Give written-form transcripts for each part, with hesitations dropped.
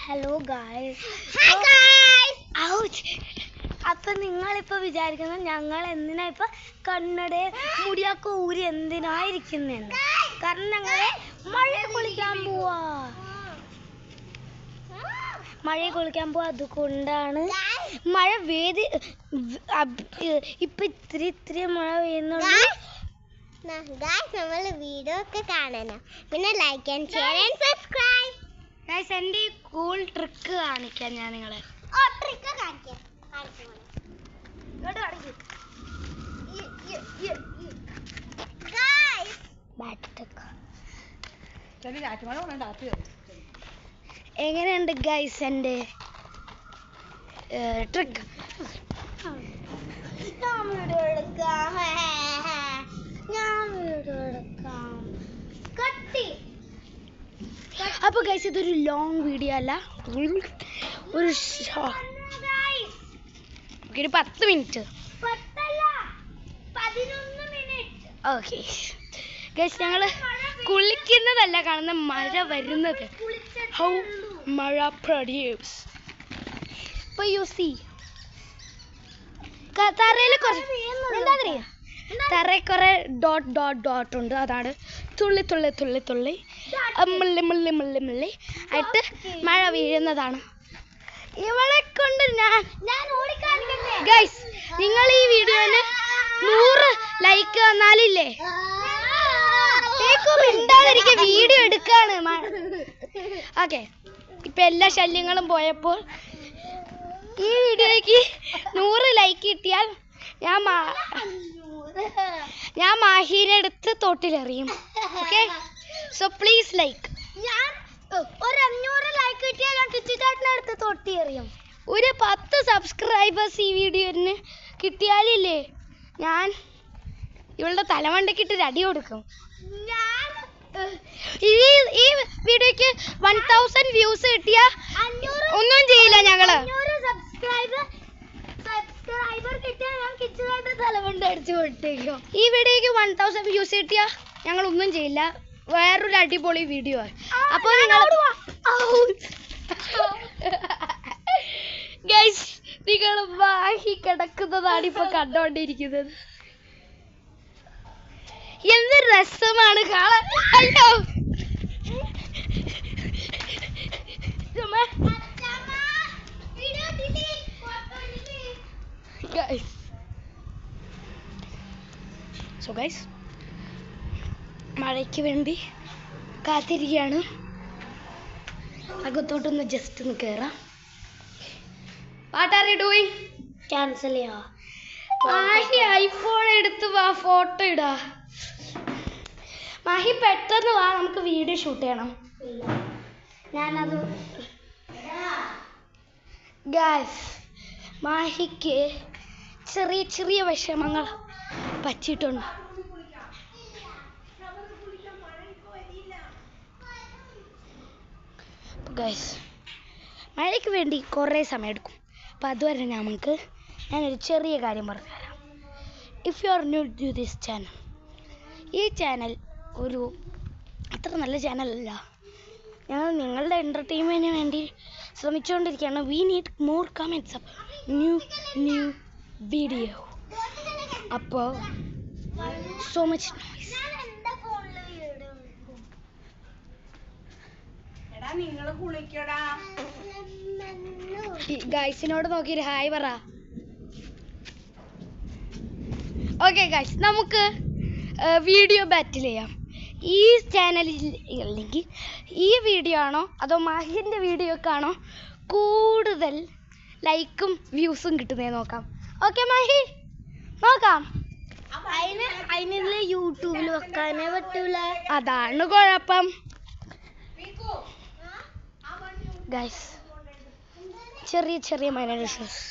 Hello guys. അപ്പം നിങ്ങളിപ്പോൾ വിചാരിക്കുന്നത് ഞങ്ങൾ എന്തിനാ ഇപ്പം കണ്ണടയും മുടിയൊക്കെ ഊരി എന്തിനായിരിക്കുന്നതെന്ന്. കാരണം ഞങ്ങൾ മഴയെ കുളിക്കാൻ പോവാ. അതുകൊണ്ടാണ് മഴ ഇപ്പം ഇത്തിരി മഴ പെയ്യുന്നുള്ളൂ. നമ്മൾ വീഡിയോ ഒക്കെ കാണണം. പിന്നെ like and share and subscribe. Guys, എൻ്റെ ഈ കൂൾ ട്രിക്ക് കാണിക്കാം ഞാൻ നിങ്ങളെ. ട്രിക്ക് കാണിക്കാം. എങ്ങനെയുണ്ട് ഗൈസ് എൻ്റെ ട്രിക്ക്? അപ്പോൾ ഗൈസ്, ഇതൊരു ലോങ് വീഡിയോ അല്ല, ഒരു 10 മിനിറ്റ്. ഓക്കെ ഗൈസ്, ഞങ്ങൾ കുളിക്കുന്നതല്ല കാണുന്ന, മഴ വരുന്നത്. ഹൗ മഴ പ്രൊഡ്യൂസ്. ഇപ്പോൾ യു സി തറയിൽ തറയിൽ കുറേ ഡോട്ട് ഉണ്ട്. അതാണ് തുള്ളി തുള്ളി തുള്ളി തുള്ളി മുള്ളി മുള്ളി മുള്ളി മുള്ളി ആയിട്ട് മഴ വീഴുന്നതാണ്. ഇവളെ കൊണ്ട് ഞാൻ ഗൈസ്, നിങ്ങൾ ഈ വീഡിയോന് 100 ലൈക്ക് വന്നാലില്ലേ, വീഡിയോ എടുക്കാണ്. ഓക്കെ, ഇപ്പൊ എല്ലാ ശല്യങ്ങളും പോയപ്പോൾ ഈ വീഡിയോയ്ക്ക് 100 ലൈക്ക് കിട്ടിയാൽ ഞാൻ മാഹീനെ എടുത്ത് തോട്ടിലെറിയും. Okay, so please like. ഒരു 500 ലൈക്ക് കിട്ടിയാൽ ഞാൻ കിച്ചിട്ടാട്ടിനെ എടുത്ത് തോട്ടി എറിയും. ഒരു 10 സബ്സ്ക്രൈബേഴ്സ് ഈ വീഡിയോന് കിട്ടിയാലില്ലേ, ഞാൻ ഇവളുടെ തലമണ്ടയ്ക്കിട്ട് അടി കൊടുക്കും. ഈ വീഡിയോക്ക് 1000 വ്യൂസ് കിട്ടിയ ഒന്നും ചെയ്യില്ല ഞങ്ങള്. സബ്സ്ക്രൈബർ കിട്ടിയാൽ ഞാൻ കിച്ചിട്ടാട്ട് തലമണ്ട അടിച്ചു കൊടുത്തേക്കും. ഈ വീഡിയോക്ക് 1000 വ്യൂസ് കിട്ടിയ ഞങ്ങൾ ഒന്നും ചെയ്യില്ല. വേറൊരു അടിപൊളി വീഡിയോ ആണ്. അപ്പോൾ ഗൈസ്, നിങ്ങൾ വാഹി കിടക്കുന്നതാണ് ഇപ്പൊ കണ്ടോണ്ടിരിക്കുന്നത്. എന്ത് രസമാണ് കാണാൻ. അയ്യോ, സോ ഗൈസ്, മഴയ്ക്ക് വേണ്ടി കാത്തിരിക്കുകയാണ്. അകത്തോട്ടൊന്ന് ജസ്റ്റ് ഒന്ന് കയറാം. What are you doing? Cancel ചെയ്യാ. മാഹി ഐഫോൺ എടുത്ത് വാ, ഫോട്ടോ ഇടാ. മാഹി പെട്ടെന്ന് വാ, നമുക്ക് വീഡിയോ ഷൂട്ട് ചെയ്യണം. ഞാനത് ഗൈസ്, മാഹിക്ക് ചെറിയ ചെറിയ വിഷമങ്ങൾ പറ്റിയിട്ടുണ്ട്. ഗൈസ്, മഴയ്ക്ക് വേണ്ടി കുറേ സമയം എടുക്കും. അപ്പം അതുവരെ ഞാനൊരു ചെറിയ കാര്യം പറഞ്ഞുതരാം. If you are new to this channel, ഈ ചാനൽ ഒരു അത്ര നല്ല ചാനലല്ല. ഞങ്ങൾ നിങ്ങളുടെ എൻ്റർടൈൻമെൻറ്റിന് വേണ്ടി ശ്രമിച്ചുകൊണ്ടിരിക്കുകയാണ്. We need more comments of new video. അപ്പോൾ സോ മച്ച് നോയ്സ്. ഗൈസിനോട് നോക്കിയൊരു ഹായ് പറ. ഓക്കെ ഗൈസ്, നമുക്ക് വീഡിയോ ബാറ്റിൽ ചെയ്യാം. ഈ ചാനലിൽ അല്ലെങ്കിൽ ഈ വീഡിയോ ആണോ അതോ മാഹിൻ്റെ വീഡിയോക്കാണോ കൂടുതൽ ലൈക്കും വ്യൂസും കിട്ടുന്നത് നോക്കാം. ഓക്കെ മാഹി, നോക്കാം. അതിനുള്ള യൂട്യൂബിൽ വെക്കാനേ പറ്റൂല. അതാണ് കുഴപ്പം. ഗൈസ്, ചെറിയ minor issues.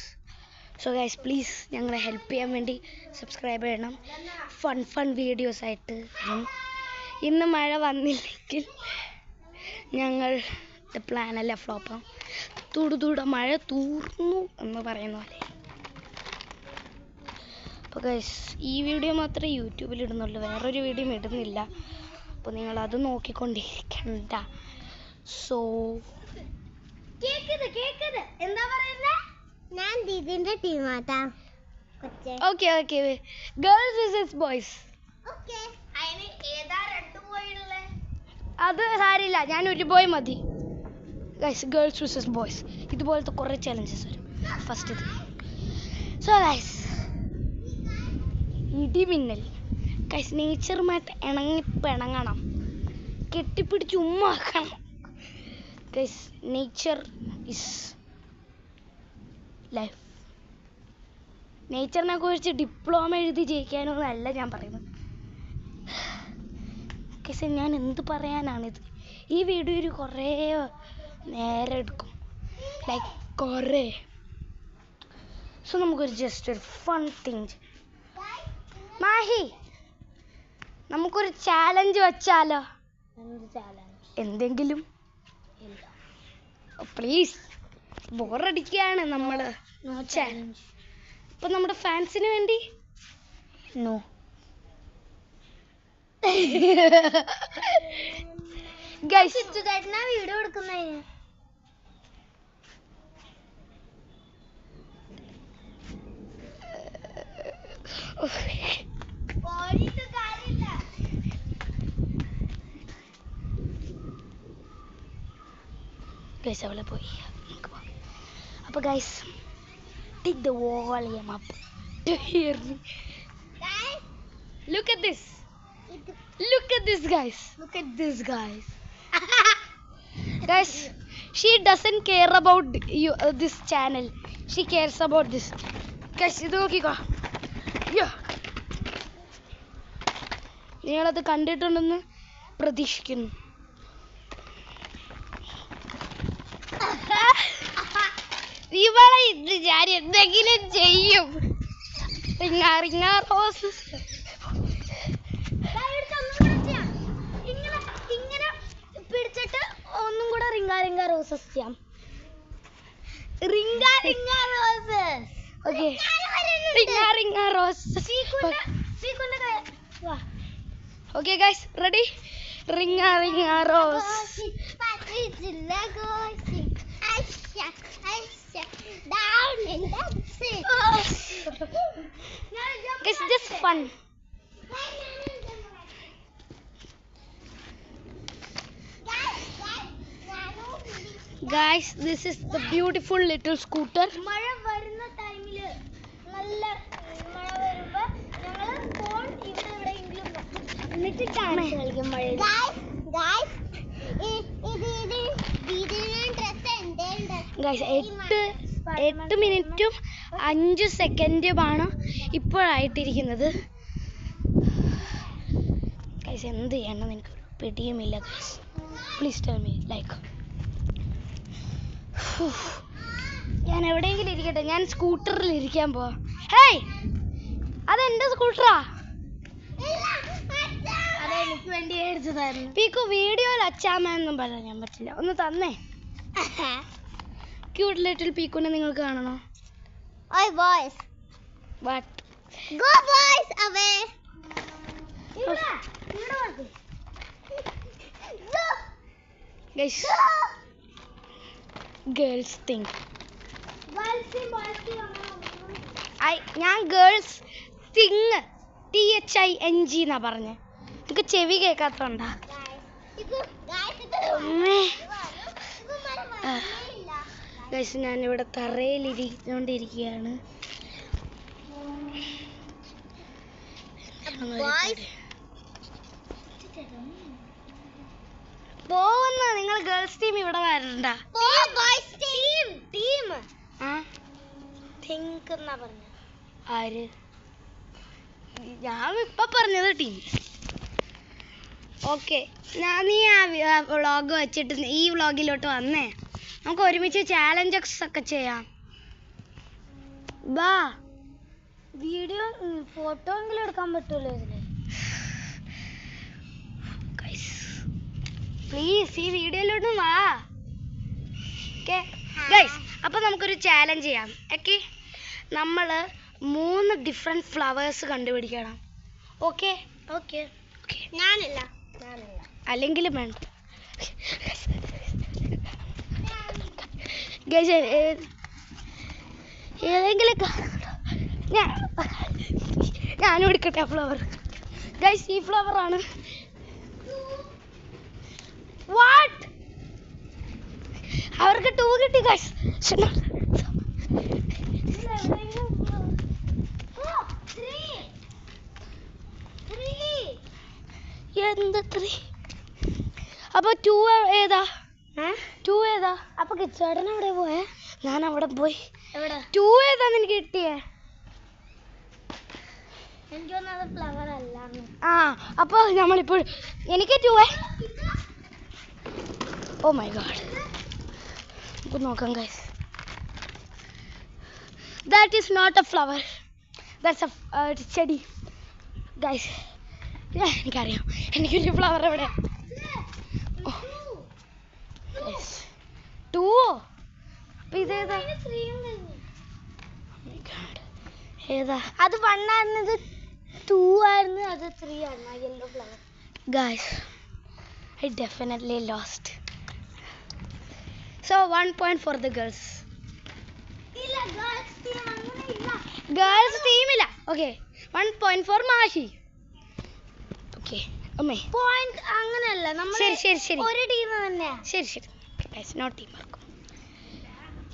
So guys, please ഞങ്ങളെ ഹെൽപ്പ് ചെയ്യാൻ വേണ്ടി സബ്സ്ക്രൈബ് ചെയ്യണം. ഫൺ വീഡിയോസ് ആയിട്ട് വരും. ഇന്ന് മഴ വന്നില്ലെങ്കിൽ ഞങ്ങളുടെ പ്ലാനല്ല ഫ്ലോപ്പാകും. തൂടെ മഴ തൂർന്നു എന്ന് പറയുന്ന പോലെ. അപ്പോൾ ഗൈസ്, ഈ വീഡിയോ മാത്രമേ യൂട്യൂബിൽ ഇടുന്നുള്ളൂ, വേറൊരു വീഡിയോ ഇടുന്നില്ല. അപ്പോൾ നിങ്ങളത് നോക്കിക്കൊണ്ടിരിക്കണ്ട. സോ എന്താ പറയുന്നേ? ഞാൻ ദീദിന്റെ ടീമാട്ടാ. Okay okay girls versus boys. അതിന് ഏതാ 2 ബോയുള്ളേ? അത് സാരില്ല, ഞാൻ ഒരു ബോയ് മതി. ഗൈസ് ഗേൾസ് വേഴ്സസ് ബോയ്സ് ഇതുപോലത്തെ കുറേ ചാലഞ്ചസ് വരും. ഫസ്റ്റ് ഇത്. സോ ഗൈസ് ഇടിമിന്നൽ. ഗൈസ് നേച്ചറുമായിട്ട് പിണങ്ങണം, കെട്ടിപ്പിടിച്ച് ഉമ്മാക്കണം. Guys nature is life. നേച്ചറിനെ കുറിച്ച് ഡിപ്ലോമ എഴുതി ജയിക്കാനൊന്നല്ല ഞാൻ പറയുന്നത്. ഗൈസ് ഞാൻ എന്ത് പറയാനാണിത്? ഈ വീഡിയോ കുറേ നേരം എടുക്കും, ലൈക്ക് കുറേ. സോ നമുക്കൊരു ജസ്റ്റ് ഒരു ഫൺ തിങ്. മാഹി, നമുക്കൊരു ചാലഞ്ച് വെച്ചാലോ? എന്തെങ്കിലും പ്ലീസ്. ബോറടിക്കുകയാണ് നമ്മള്. അപ്പൊ നമ്മുടെ ഫാൻസിന് വേണ്ടി നോ. ഗൈസ് വീഡിയോ എടുക്കുന്നേ. ഗൈസ് അവളെ പോയി. അപ്പോൾ guys take the volume up to hear me. Look at this. Look at this, guys. Look at this, guys. Guys, she doesn't care about you, this channel. She cares about this. Guys, ഇത് നോക്കിക്കോ. നിങ്ങളത് കണ്ടിട്ടുണ്ടെന്ന് പ്രതീക്ഷിക്കുന്നു. ഇവളെ ഇത് ഞാൻ എന്തെങ്കിലും ചെയ്യും. Ring a rose. ഇങ്ങനെ പിടിച്ചിട്ട് ഒന്നും കൂടെ റിങ്ങ റോസസ് ചെയ്യാം. Ring a roses. Okay, ring a roses. Okay guys, ready? Ring a rose. It's just fun. Guys, this is the beautiful little scooter. മഴ വരുന്ന ടൈമില് നല്ല മഴ വരുമ്പോ ഞങ്ങള് ഫോൺ എവിടെയെങ്കിലും എന്നിട്ട് ഡാൻസ് കളിക്കും മഴയിൽ. ഗൈസ് 8 മിനിറ്റും 5 സെക്കൻഡുമാണ് ഇപ്പോഴായിട്ടിരിക്കുന്നത്. ഗൈസ് എന്ത് ചെയ്യണം എനിക്ക് പിടിയുമില്ല. Guys please tell me. Like ഞാൻ എവിടെയെങ്കിലും ഇരിക്കട്ടെ, ഞാൻ സ്കൂട്ടറിൽ ഇരിക്കാൻ പോവാ. ഹേയ്, അതെന്റെ സ്കൂട്ടറാ. അതെനിക്ക് വേണ്ടി മേടിച്ചതായിരുന്നു. പീക്കു വീഡിയോയിൽ അച്ചാമ്മ എന്നും പറയാൻ പറ്റില്ല, ഒന്ന് തന്നേ. ക്യൂട്ട് ലിറ്റിൽ പീക്കുനെ നിങ്ങൾക്ക് കാണണോ? ഓയ് boys, what go boys away. Guys girls think. ഞാൻ ഗേൾസ് തിങ് THING എന്നാ പറഞ്ഞേ. എനിക്ക് ചെവി കേൾക്കാത്തോണ്ടാ. ഗൈസ് ഞാനിവിടെ തറയിലിരിക്കൊണ്ടിരിക്കുകയാണ്. പോകുന്ന നിങ്ങൾ ഗേൾസ് ടീം ഇവിടെ വരണ്ട. ആര്? ഞാൻ ഇപ്പൊ പറഞ്ഞത് ടീം. ഓക്കെ, നീ ആ വ്ളോഗ് വെച്ചിട്ട് ഈ വ്ളോഗിലോട്ട് വന്നേ, നമുക്ക് ഒരുമിച്ച് ചാലഞ്ചസ് ഒക്കെ ചെയ്യാം. ബാ. വീഡിയോ ഫോട്ടോ എങ്കിലും എടുക്കാൻ പറ്റുമല്ലോ ഇതില്. പ്ലീസ് ഈ വീഡിയോയിലോട്ട് വാ. ഓക്കെ ഗൈസ്, അപ്പൊ നമുക്കൊരു ചാലഞ്ച് ചെയ്യാം. ഓക്കെ, നമ്മൾ 3 ഡിഫറെന്റ് ഫ്ലവേഴ്സ് കണ്ടുപിടിക്കണം. Okay okay. ഞാനില്ല. അല്ലെങ്കിലും വേണ്ട. ഗൈസ് ഏതെങ്കിലും ഞാനും എടുക്കട്ടെ ഫ്ലവർ. ഗൈസ് ഈ ഫ്ലവർ ആണ്. വാട്ട് അവർക്ക് 2 കിട്ടി ഗൈസ്. എന്ത് 3? അപ്പൊ 2 ഏതാ? 2 ഏതാ? അപ്പൊ കിച്ചേട്ടൻ എവിടെ പോയേ? ഞാൻ അവിടെ പോയി. എവിടെ? 2 ഏതാ നിനക്ക് കിട്ടിയേ? എനിക്ക് തോന്നുന്നത് ഫ്ലവർ അല്ല. ആ അപ്പൊ നമ്മളിപ്പോൾ എനിക്ക് 2. Oh my God. നമുക്ക് നോക്കാം guys. That is not a flower, that's a chedi guys. എനിക്കറിയാം എനിക്കൊരു ഫ്ലവർ എവിടെ. 2 അപ്പൊ ഇതേതാ? ഏതാ? അത് 1 ആയിരുന്നു, ഇത് 2 ആയിരുന്നു, അത് 3 ആയിരുന്നു. Yellow flower. Guys, I definitely lost. So 1 point for the girls. ഇല്ല, ഗേൾസ് ടീം അങ്ങനെ ഇല്ല. Girls team ഇല്ല. Okay, 1 point for Mahi. Okay, അമ്മേ. പോയിന്റ് അങ്ങനെയല്ല, നമ്മൾ ശരി. ഒരു ടീം തന്നെയാ. ശരി. Guys, no team work.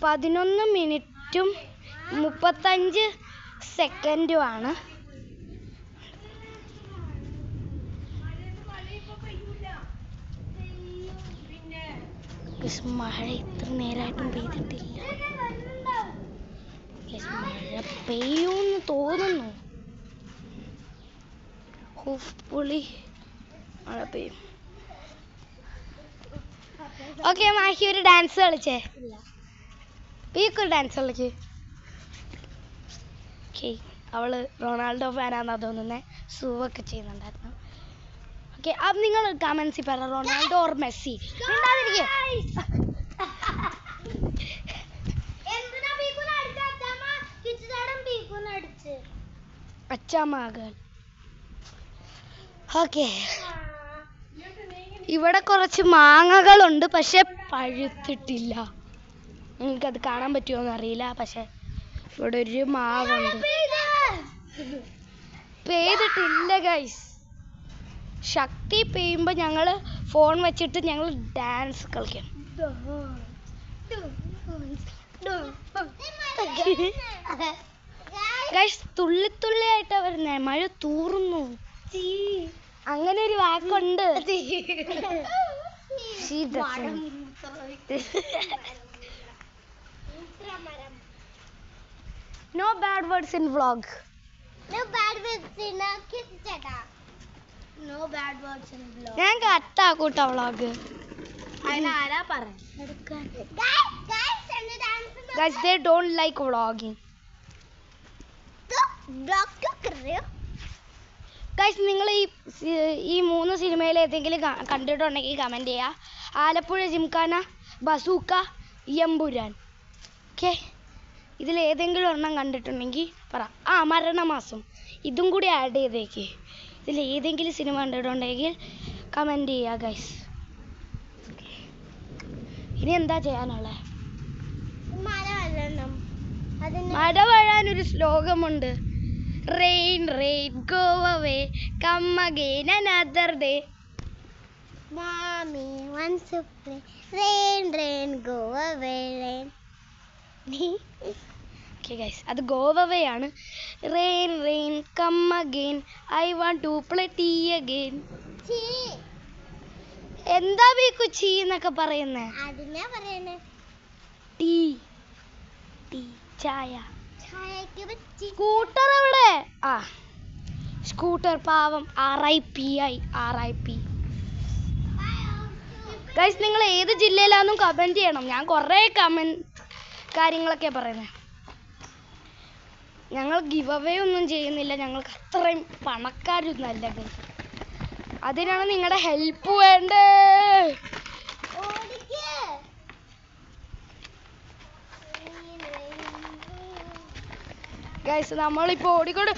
11 മിനിറ്റും 35 സെക്കൻഡും ആണ്. മഴ ഇത്ര നേരമായിട്ടും പെയ്തിട്ടില്ല. മഴ പെയ്യുമെന്ന് തോന്നുന്നു. ഹോപ്പ്ഫുള്ളി മഴ പെയ്യും. ഓക്കെ മാഹി ഒരു ഡാൻസ് കളിച്ചേ. പീക്കൊരു ഡാൻസ് കളിക്ക്. ഓക്കെ അവള് റൊണാൾഡോ ഫാനാന്നാ തോന്നുന്നത്. സൂവൊക്കെ ചെയ്യുന്നുണ്ടായിരുന്നു. ഓക്കെ അപ്പം നിങ്ങൾ കമൻസിൽ പറ റൊണാൾഡോ ഓർ മെസ്സി. അച്ചാമാകൾ. ഓക്കെ ഇവിടെ കുറച്ച് മാങ്ങകളുണ്ട്, പക്ഷെ പഴുത്തിട്ടില്ല. നിങ്ങൾക്കത് കാണാൻ പറ്റുമോന്ന് അറിയില്ല. പക്ഷെ ഇവിടെ ഒരു മാവുണ്ട്. പെയ്തിട്ടില്ല ഗൈസ്. ശക്തി പെയ്യുമ്പോൾ ഞങ്ങൾ ഫോൺ വെച്ചിട്ട് ഞങ്ങൾ ഡാൻസ് കളിക്കണം. ഗൈസ് തുള്ളിത്തുള്ളിയായിട്ടാ വരുന്നേ. മഴ തൂറുന്നു. അങ്ങനെ ഒരു വാക്കുണ്ട്. No bad words in vlog. No bad words in കിച്ചേട്ടാ. No bad words in vlog. ഞാൻ കട്ടാക്കൂട്ട വ്ളോഗ്. അതിനാരാ പറയുന്നത്? Guys, they don't like vlogging. Guys, നിങ്ങൾ ഈ 3 സിനിമയിൽ ഏതെങ്കിലും കണ്ടിട്ടുണ്ടെങ്കിൽ കമൻറ്റ് ചെയ്യുക. ആലപ്പുഴ ജിംഖാന, ബസൂക്ക, എമ്പുരാൻ. ഓക്കെ ഇതിൽ ഏതെങ്കിലും ഒരെണ്ണം കണ്ടിട്ടുണ്ടെങ്കിൽ പറ. മരണമാസം ഇതും കൂടി ആഡ് ചെയ്തേക്ക്. ഇതിൽ ഏതെങ്കിലും സിനിമ കണ്ടിട്ടുണ്ടെങ്കിൽ കമൻറ്റ് ചെയ്യുക ഗൈസ്. ഇനി എന്താ ചെയ്യാനുള്ളത്? മഴ വഴാനൊരു ശ്ലോകമുണ്ട്. Rain, rain, go away, come again another day. Mommy wants to play. Rain, rain, go away, rain. Okay guys, അത് go away ആണ്. Rain, rain, come again, I want to play tea again. എന്താ ബീക്കു ചീ എന്നൊക്കെ പറയുന്നേ? അതിനാ പറയുന്നേ. Tea ചായ. Scooter എവിടെ? സ്കൂട്ടർ പാവം. RIP ആയി. RIP. ഗൈസ് നിങ്ങൾ ഏത് ജില്ലയിലാണെന്നും കമൻറ്റ് ചെയ്യണം. ഞാൻ കുറേ കാര്യങ്ങളൊക്കെ പറയുന്നത്. ഞങ്ങൾ ഗിവ് അവേ ഒന്നും ചെയ്യുന്നില്ല. ഞങ്ങൾക്ക് അത്രയും പണക്കാരൊന്നുമല്ല ഗൈസ്. അതിനാണ് നിങ്ങളുടെ ഹെൽപ്പ് വേണ്ടേ. ഗൈസ് നമ്മളിപ്പോൾ ഓടിക്കൊണ്ട്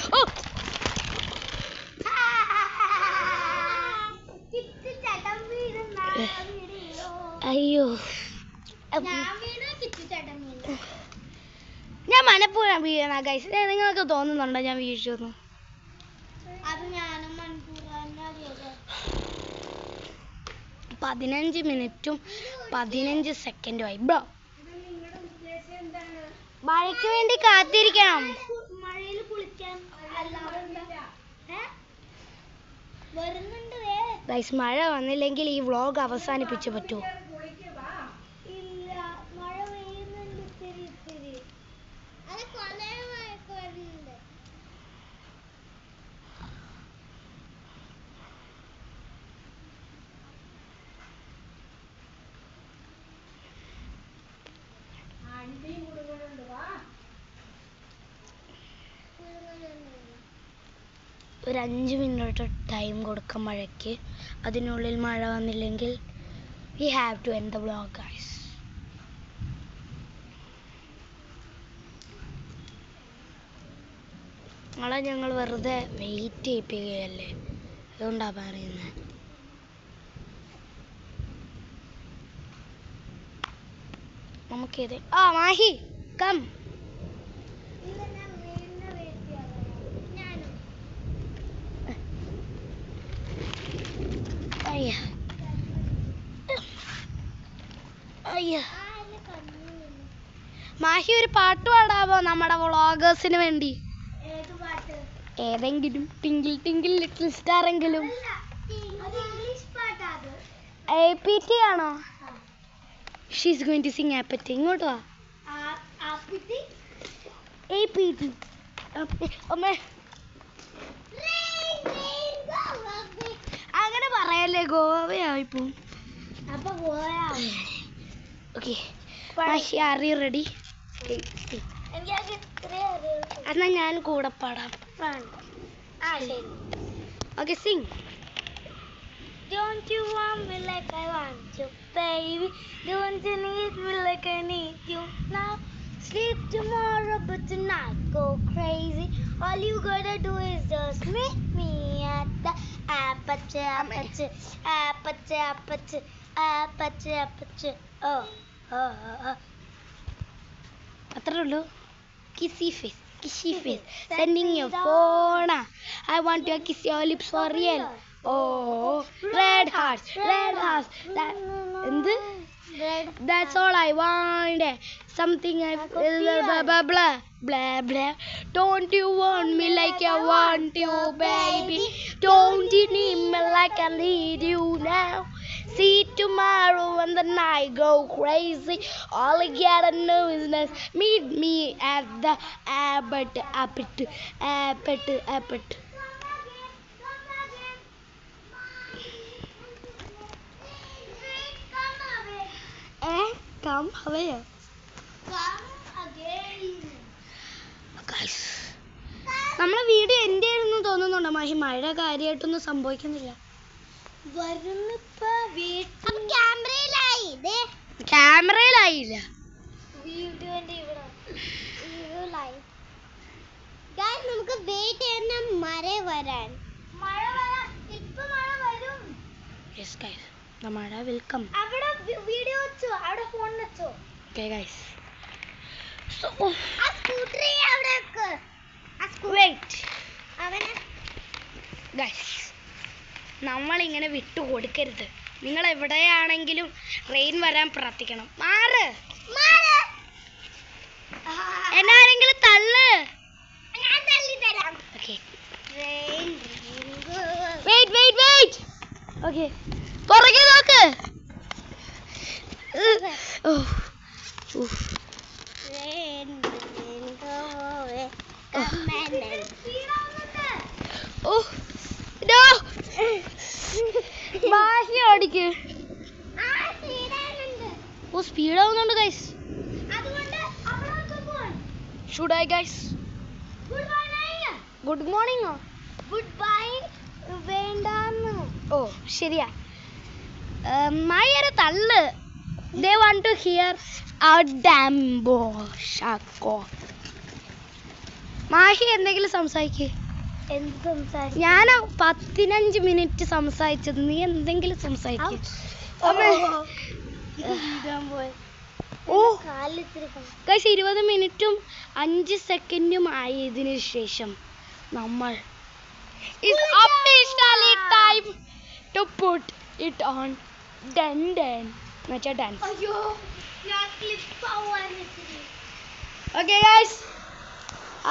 അയ്യോ ഞാൻ മനപ്പൂർവ്വം വീഴണ ഗൈസ്. നിങ്ങൾക്ക് തോന്നുന്നുണ്ടോ ഞാൻ വീഴ്ചൊന്നും? 15 മിനിറ്റും 15 സെക്കൻഡും ആയി ബ്രോ. മഴയ്ക്ക് വേണ്ടി കാത്തിരിക്കണം. മഴയിൽ കുളിക്കാൻ ഗൈസ്, മഴ വന്നില്ലെങ്കിൽ ഈ വ്ളോഗ് അവസാനിപ്പിച്ചു പറ്റുമോ? ഇല്ല, മഴ പെയ്യുന്നുണ്ട് ഇത്തിരി ഇത്തിരി. അത് കൊറേ മഴയൊക്കെ വരുന്നുണ്ട്. ഒരു 5 മിനിറ്റ് ടൈം കൊടുക്കാം മഴയ്ക്ക്. അതിനുള്ളിൽ മഴ വന്നില്ലെങ്കിൽ we have to end the vlog guys. നാളെ ഞങ്ങൾ വെറുതെ വെയിറ്റ് ചെയ്യിപ്പിക്കുകയല്ലേ, അതുകൊണ്ടാ പറയുന്നത്. നമുക്കിത് മാഹി കം. അയ്യ അയ്യ, മാഹി ഒരു പാട്ട് പാടാവോ നമ്മുടെ വ്ളോഗേഴ്സിന് വേണ്ടി? ഏതെങ്കിലും ടിങ്കിൾ ടിങ്കിൾ ലിറ്റിൽ സ്റ്റാർ എങ്കിലും. APT ആണോ? She's going to sing APT. ഇങ്ങോട്ട് വാ. APT അമ്മേ, അങ്ങനെ പറയല്ലേ, ഗോവയായിപ്പോ. അപ്പൊ പോയാ ഓക്കെ, ആർ യു റെഡി? എന്നാ ഞാൻ കൂടെ പാടാം. Okay, Singh. Don't you want me like I want you, baby? Don't you need me like I need you now? Sleep tomorrow, but tonight go crazy. All you gotta do is just meet me at the aperture, aperture, aperture, aperture, aperture, aperture. Oh, oh, oh. അത്രേ ഉള്ളൂ. Kissy face, kissy face, sending your phone. I want to kiss your lips for real. Oh, red hearts, red hearts. That's all I want. Something I blah blah blah blah blah. Don't you want me like I want you, baby? Don't you need me like I need you now? See tomorrow when the night go crazy. All I gotta know is that meet me at the Abbott, Abbott, Abbott, Abbott. Come away. നമ്മളെ video end ചെയ്യണമെന്ന് തോന്നുന്നുണ്ടോ മാഹി? മഴ കാര്യമായിട്ടൊന്നും സംഭവിക്കുന്നില്ല. ക്യാമറയിലായില്ല. നമുക്ക് wait ചെയ്യണം മഴ വരാൻ. മഴ വരാൻ, ഇപ്പൊ മഴ വരും. Yes guys, the മഴ will come. അവിടെ വീഡിയോ വെച്ചോ, അവിടെ ഫോൺ വെച്ചോ. Okay guys, so ആ സ്കൂട്ടർ അവിടെ വെക്ക്. wait അവനെ guys, നമ്മളിങ്ങനെ വിട്ടു കൊടുക്കരുത്. നിങ്ങൾ എവിടെയാണെങ്കിലും റെയിൻ വരാൻ പ്രാർത്ഥിക്കണം. മാറ്, എന്നാരെങ്കിലും തള്ളു. ഞാൻ തള്ളി തരാം. Okay, wait. Okay, പുറകെ നോക്ക്. മാഹി ഓടിക്ക്. സ്പീഡ് ആവുന്നുണ്ട് guys. Should I guys? Good morning. Good bye വേണ്ടാന്ന്. ഓ ശരിയാ. മായൊരു തള്ളു. They want to hear our Dambo Shako. Mahe എന്തെങ്കിലും സംസാരിക്കേ. എന്ത് സംസാരിക്കും? ഞാൻ 15 മിനിറ്റ് സംസാരിച്ചത്, നീ എന്തെങ്കിലും സംസാരിക്കും. ഓ കാലിത്തിരി ഗൈസ് 20 മിനിറ്റും 5 സെക്കൻഡും ആയതിനു ശേഷം നമ്മൾ is officially time to put it on dance. അയ്യോ ഞാൻ ക്ലിപ്പ് ആവാൻ വെച്ചിട്ട്. Okay guys,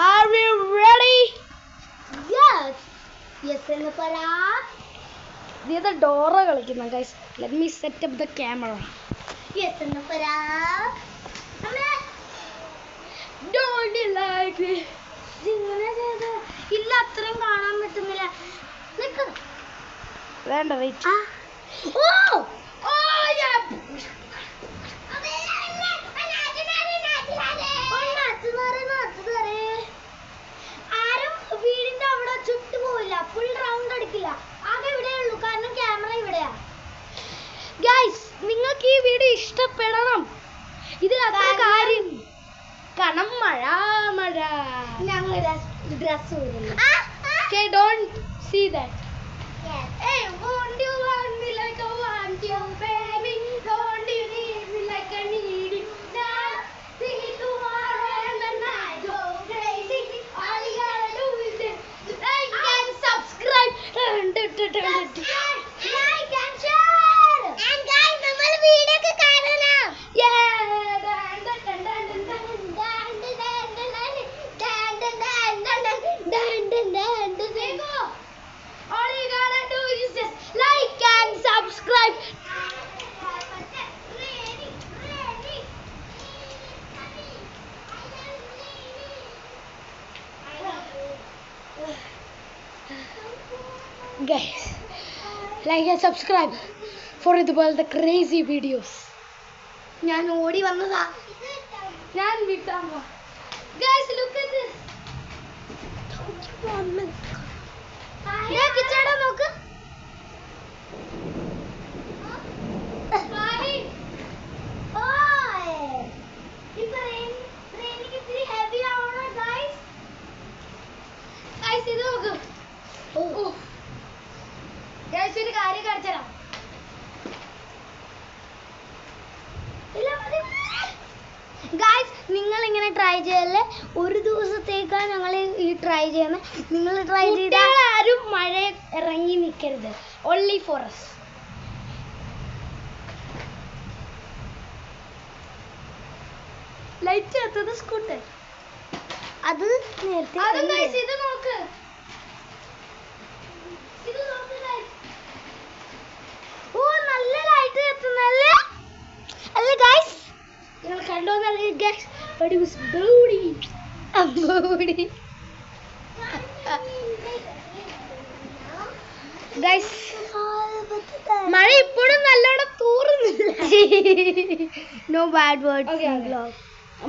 are we ready? Yes എന്ന് പറ. ഇത് ഡോറ കളിക്കുന്ന guys. Let me set up the camera. Yes എന്ന് പറ. Don't you like it? ഇങ്ങനെ ചെയ്ത് ഇല്ല അത്രയും കാണാൻ പറ്റുന്നില്ല. നിക്ക്. വേണ്ട വെയിറ്റ്. ഓ ആരും വീടിന്റെ അവിടെ ചുറ്റു പോവില്ല, ഫുൾ റൗണ്ട് അടിക്കില്ല. ആകെ ഇവിടെ ഉള്ളൂ, കാരണം ക്യാമറ ഇവിടെയാ. ഗൈസ് നിങ്ങൾക്ക് ഈ വീഡിയോ ഇഷ്ടപ്പെടണം. ഇതിൽ അത്ര കാര്യം കാരണം മഴ ഞങ്ങൾ dress ഊരുന്നു. Okay, don't see that. Hey, won't you want me like I want you, baby? Don't you need me like I need you? Now, see tomorrow and the night go crazy. All you gotta do is just like and subscribe. Like and share. And guys, നമ്മൾ video ഒക്കെ കാണണം. All you gotta do is just like and subscribe. Guys, like and subscribe for the crazy videos. ഞാൻ ഓടി വന്നതാ. ഞാൻ വിട്ടാമ. Guys, look at this. കിച്ചട നോക്ക്. Guys, ഇത് നോക്ക്. Guys, ഒരു കാര്യം കാണിച്ചുതരാം. ഗായ്സ്, നിങ്ങൾ ഇങ്ങനെ ട്രൈ ചെയ്യല്ലേ. ഒരു ദിവസത്തേക്കാണ് ഞങ്ങൾ ഈ ട്രൈ ചെയ്യുന്നത്. നിങ്ങൾ ട്രൈ ചെയ്താൽ ആരും മഴ ഇറങ്ങി നിൽക്കരുത്. Only for us. ലൈറ്റ് എത്തുന്നത് സ്കൂട്ടർ. അത് നേരത്തെ അതും guys, ഇത് നോക്ക്. ഇത് നോക്ക് guys. ഓ നല്ല ലൈറ്റ് എത്തുന്നല്ലേ. അല്ല ഗായ്സ്, നിങ്ങൾ കണ്ടോന്നറിയ guys, but it was booty. Body Guys, മഴ ഇപ്പോഴും നല്ലോണം തൂറുന്നില്ല. No bad words Okay, in okay. Vlog.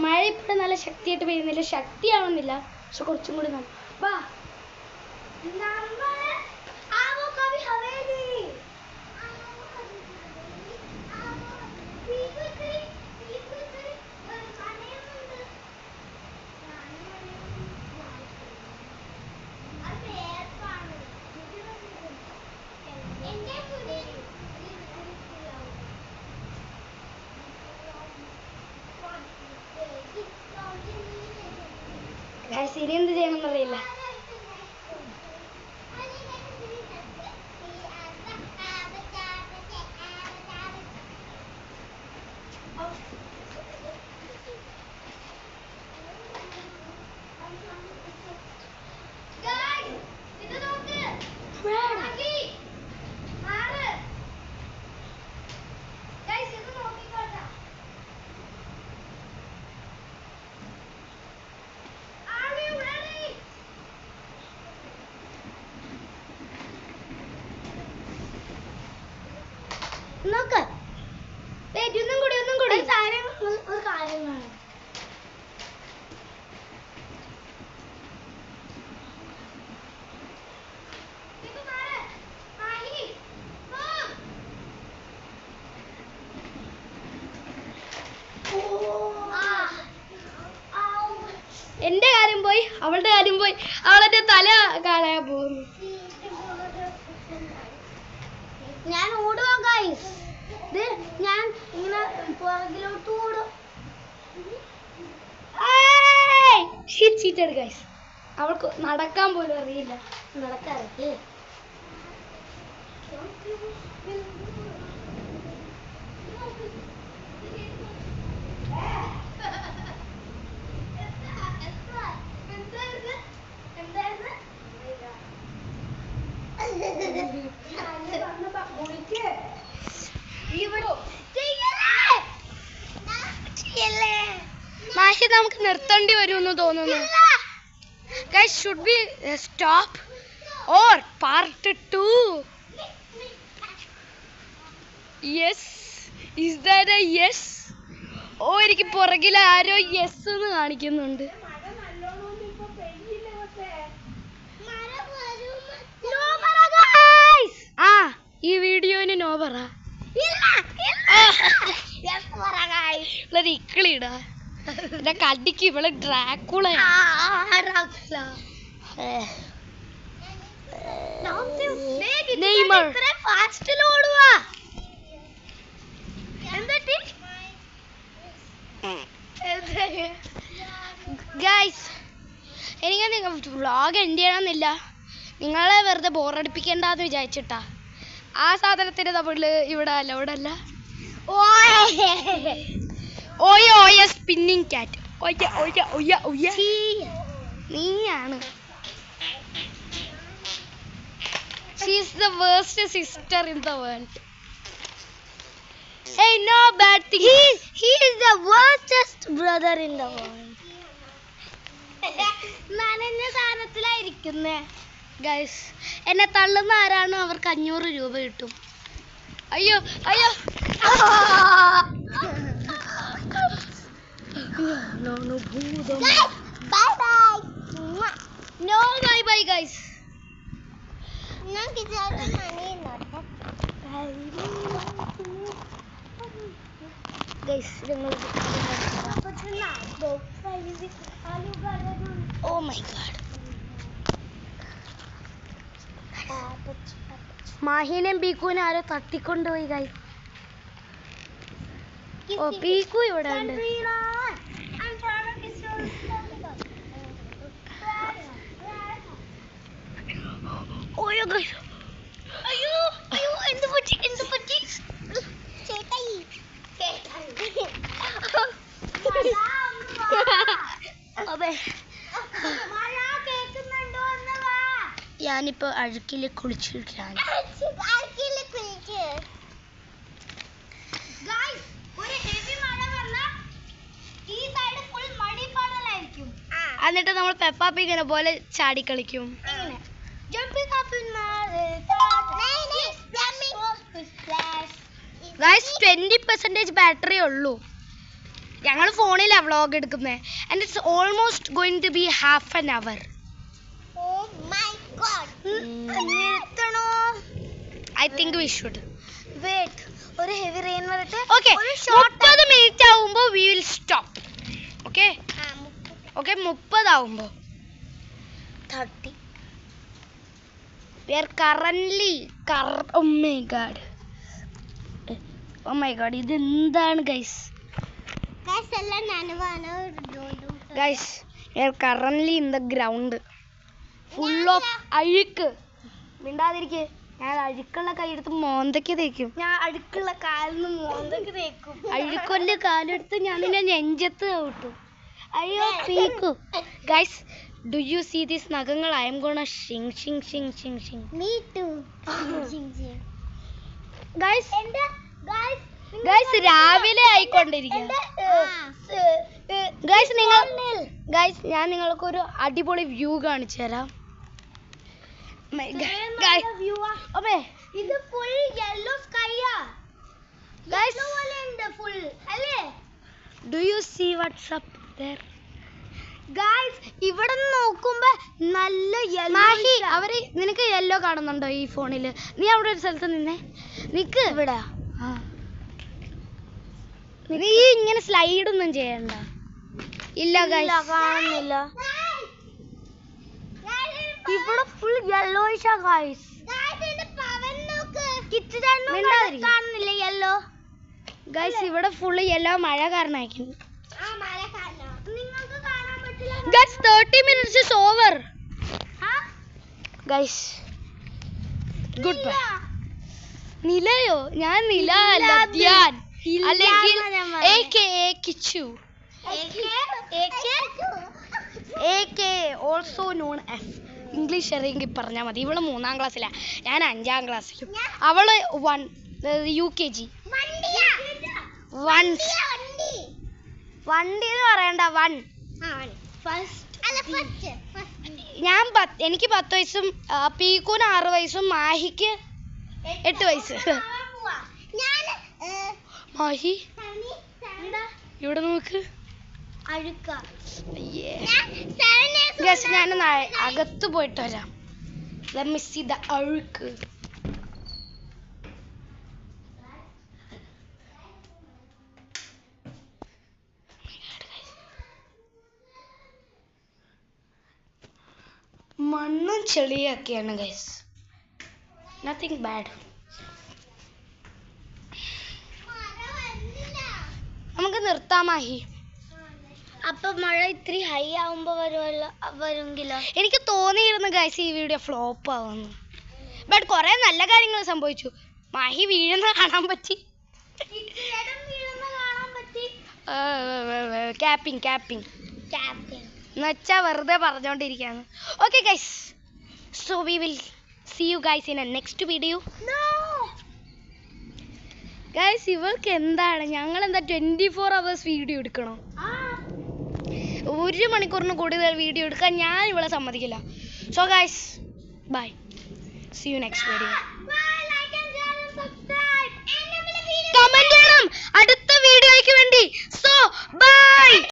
മഴ ഇപ്പോഴും നല്ല ശക്തിയായിട്ട് പെയ്യുന്നില്ല, ശക്തിയാവുന്നില്ല, പക്ഷെ കുറച്ചും കൂടി വാ. Guys, ഇനി എന്ത് ചെയ്യണമെന്നറിയില്ല. നോക്ക്. ഒന്നും കൂടി ഒരു കാര്യം കാണാം. എന്റെ കാര്യം പോയി, അവളുടെ കാര്യം പോയി, അവളുടെ തല കാണാൻ പോകുന്നു. ഞാൻ ഓടുവാ ഗൈസ്. ഞാൻ ഇങ്ങനെ പുറകിലോട്ട് ഓടും. Cheated guys. അവൾക്ക് നടക്കാൻ പോലും അറിയില്ല. നടക്കാറില്ലേ? മാഷി നമുക്ക് നിർത്തേണ്ടി വരുമെന്ന് തോന്നുന്നു. Guys, should we stop or part 2? Yes. Is that a yes? ഓ എനിക്ക് പുറകിൽ ആരോ യെസ് എന്ന് കാണിക്കുന്നുണ്ട്. ആ ഈ വീഡിയോന് നോ പറ. ഇക്കിളിടാ എന്നെ കടിക്ക്. ഇവളെ ഡ്രാക്കുള. ഗൈസ് എനിക്ക് വ്ളോഗ് എൻഡ് ചെയ്യണമെന്നില്ല. നിങ്ങളെ വെറുതെ ബോറടിപ്പിക്കേണ്ടെന്ന് വിചാരിച്ചിട്ടാ. ആ സാധനത്തിന് നമ്മള് ഇവിടെ അല്ല. ഓയ സ്പിന്നിങ് കാറ്റ്. നീയാണ്. She is the worst sister in the world. Hey, no bad thing. He is the worstest brother in the world. നനഞ്ഞ സാധനത്തിലായിരിക്കുന്നേ. ഗൈസ് എന്നെ തള്ളുന്ന ആരാണ് അവർക്ക് 500 രൂപ കിട്ടും. അയ്യോ No bye guys. Oh my god. മാഹിനെയും പീക്കുവിനെ ആരോ തട്ടിക്കൊണ്ടുപോയി ഗൈസ്. ഓ പീക്കു ഇവിടെ ഉണ്ട്. ഓയോ ഗൈസ്. അയ്യോ എന്ത് പറ്റി? ഞാനിപ്പോ അഴുക്കില് കുളിച്ചിരിക്കുകയാണ്. എന്നിട്ട് നമ്മൾ പെപ്പ പിഗിനെ പോലെ ചാടി കളിക്കും. ഗൈസ് 20% ബാറ്ററി ഉള്ളൂ. ഞങ്ങൾ ഫോണിലാണ് വ്ളോഗ് എടുക്കുന്നത്. And it's almost going to be half an hour. I think we should wait. ഒരു heavy rain വരട്ടെ. Okay, 30 മിനിറ്റ് ആവുമ്പോൾ we will stop. Okay? Okay, 30 ആവുമ്പോൾ 30. We are currently oh my god ഇത് എന്താണ് guys? Guys, we are currently in the ground full of അഴുക്ക്. മിണ്ടാതിരിക്കേ. ഞാൻ അഴുക്കുള്ള കൈയെടുത്ത് മോന്തയ്ക്ക് തേക്കും. ഞാൻ അഴുക്കുള്ള കാലിന് മോന്തയ്ക്ക് തേക്കും. അഴുക്കൊല്ല കാലെടുത്ത് ഞാൻ നിന്നെ നെഞ്ചത്ത് ചവിട്ടും. അയ്യോ Piku. Guys, do you see these നഖങ്ങൾ? I am gonna shing. Me too. Guys, രാവിലെ ആയിക്കൊണ്ടിരിക്കുക. ഗൈസ് ഞാൻ നിങ്ങൾക്കൊരു അടിപൊളി വ്യൂ കാണിച്ചു തരാം. ഇത് ഫുൾ യെല്ലോ സ്കൈയാ. ഗൈസ് ഫുൾ അല്ലേ? Do you see what's up there? Guys ഇവിടെ നോക്കുമ്പോ നല്ല യെല്ലോ. മാഹി അവര് നിനക്ക് യെല്ലോ കാണുന്നുണ്ടോ ഈ ഫോണില്? നീ അവിടെ ഒരു സ്ഥലത്ത് നിന്നേ. നിക്ക് ഇവിടെ. നീ ഇങ്ങനെ സ്ലൈഡ് ഒന്നും ചെയ്യണ്ട. ഇല്ല ഗൈസ് കാണുന്നില്ല. ഇവിടെ ഫുൾ യെല്ലോയിഷാ ഗൈസ്. കാണുന്നില്ല യെല്ലോ. ഗൈസ് ഇവിടെ ഫുള്ള് യെല്ലോ മഴ കാരണമായിരിക്കും. നിങ്ങൾക്ക് കാണാൻ പറ്റില്ല Guys, 30 minutes is over. Guys, goodbye. നിലയോ? ഞാൻ നില അല്ല, ധ്യാൻ അല്ലെങ്കിൽ Kichu, also known as. English അറിയെങ്കിൽ പറഞ്ഞാൽ മതി. ഇവള് 3ാം ക്ലാസ്സിലാണ്, ഞാൻ 5ാം ക്ലാസ്സിലും. അവള് UKG. വണ്ടി എന്ന് പറയണ്ട, എനിക്ക് 10 വയസ്സും പീക്കൂന് 6 വയസ്സും മാഹിക്ക് 8 വയസ്സ്. മാഹി ഇവിടെ നോക്ക്. ഞാൻ അകത്ത് പോയിട്ട് വരാം. അഴുക്ക്. മണ്ണും ചെളിയൊക്കെയാണ് ഗൈസ്. Nothing bad. നമുക്ക് നിർത്താമാഹി. അപ്പൊ മഴ ഇത്തിരി ഹൈ ആവുമ്പോ വരുമെങ്കിലോ? എനിക്ക് തോന്നിയിരുന്നു ഗൈസ് ഈ വീഡിയോ ഫ്ലോപ്പ് ആവുന്നു. ബട്ട് കുറെ നല്ല കാര്യങ്ങൾ സംഭവിച്ചു. മാഹി വീഴുന്ന കാണാൻ പറ്റി. ക്യാപ്പിംഗ് എന്നുവെച്ചാ വെറുതെ പറഞ്ഞോണ്ടിരിക്കാണ്. Okay guys, so we will see you guys in a next video. Guys, ഇവൾക്ക് എന്താണ്, ഞങ്ങൾ എന്താ 24 hours വീഡിയോ എടുക്കണോ? 1 മണിക്കൂറിന് കൂടുതൽ വീഡിയോ എടുക്കാൻ ഞാൻ ഇവളെ സമ്മതിക്കില്ല. So guys, bye, see you next video. Comment ചെയ്യണം അടുത്ത വീഡിയോയ്ക്ക് വേണ്ടി. So by.